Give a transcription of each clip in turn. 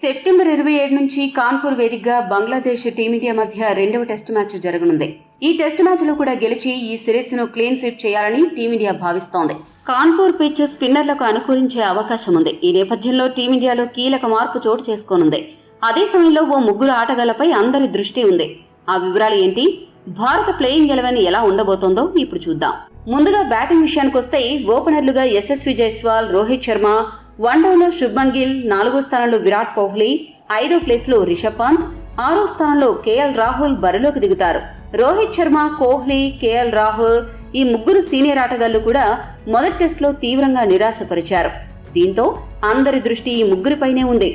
September 27 నుంచి కాన్పూర్ వేదికగా Bangladesh team India మధ్య రెండవ టెస్టు మ్యాచ్ జరగనుంది. ఈ టెస్టు మ్యాచ్ లో కూడా గెలిచి ఈ సిరీస్ ను క్లీన్ స్వీప్ చేయాలని టీమిండియా భావిస్తోంది. కాన్పూర్ పిచ్ స్పిన్నర్లకు అనుకూలించే అవకాశం ఉంది. ఈ నేపథ్యంలో టీమిండియాలో కీలక మార్పు చోటు చేసుకోనుంది. అదే సమయంలో ఓ ముగ్గురు ఆటగాళ్లపై అందరి దృష్టి ఉంది. ఆ వివరాలు ఏంటి? భారత ప్లేయింగ్ 11 ఎలా ఉండబోతోందో ఇప్పుడు చూద్దాం. ముందుగా బ్యాటింగ్ విషయానికొస్తే ఓపెనర్లుగా యశస్వి జైస్వాల్, రోహిత్ శర్మ, వన్డౌన్లో శుభ్మన్ గిల్, 4వ స్థానంలో విరాట్ కోహ్లీ, 5వ ప్లేస్లో రిషబ్ పంత్, 6వ స్థానంలో కేఎల్ రాహుల్ బరిలోకి దిగుతారు. రోహిత్ శర్మ, కోహ్లీ, కేఎల్ రాహుల్ ఈ ముగ్గురు సీనియర్ ఆటగాళ్లు కూడా మొదటి టెస్టులో తీవ్రంగా నిరాశపరిచారు. దీంతో అందరి దృష్టి ఈ ముగ్గురిపైనే ఉంది.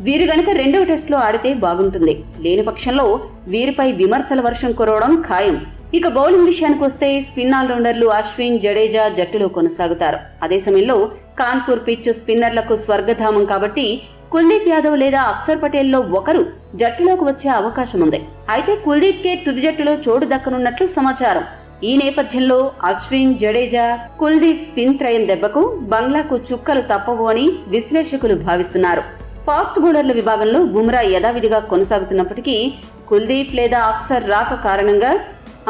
వీరు గనక రెండవ టెస్టులో ఆడితే బాగుంటుంది. లేని పక్షంలో వీరిపై విమర్శల వర్షం కురవడం ఖాయం. ఇక బౌలింగ్ విషయానికి వస్తే స్పిన్ ఆల్రౌండర్లు అశ్విన్, జడేజా జట్టులో కొనసాగుతారు. అదే సమయంలో కాన్పూర్ పిచ్ స్పిన్నర్లకు స్వర్గధామం కాబట్టి కుల్దీప్ యాదవ్ లేదా అక్షర్ పటేల్లో ఒకరు జట్టులోకి వచ్చే అవకాశం ఉంది. అయితే కుల్దీప్ కే తుది జట్టులో చోటు దక్కనున్నట్లు సమాచారం. ఈ నేపథ్యంలో అశ్విన్, జడేజా, కుల్దీప్ స్పిన్ త్రయం దెబ్బకు బంగ్లాకు చుక్కలు తప్పవు అని విశ్లేషకులు భావిస్తున్నారు. ఫాస్ట్ బౌలర్ల విభాగంలో బుమ్రా యథావిధిగా కొనసాగుతున్నప్పటికీ కుల్దీప్ లేదా అక్షర్ రాక కారణంగా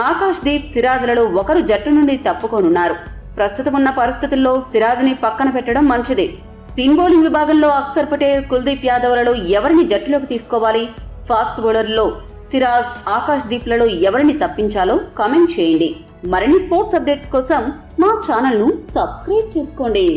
ఆకాష్ దీప్, సిరాజ్లలో ఒకరు జట్టు నుండి తప్పుకోనున్నారు. ప్రస్తుతం ఉన్న పరిస్థితుల్లో సిరాజ్ని పక్కన పెట్టడం మంచిది. స్పిన్ బౌలింగ్ విభాగంలో అక్షర్ పటేల్, కుల్దీప్ యాదవ్లలో ఎవరిని జట్టులోకి తీసుకోవాలి? ఫాస్ట్ బౌలర్లలో సిరాజ్, ఆకాష్ దీప్లలో ఎవరిని తప్పించాలో కామెంట్ చేయండి. మరిన్ని స్పోర్ట్స్ అప్డేట్స్ కోసం మా ఛానల్ను సబ్స్క్రైబ్ చేసుకోండి.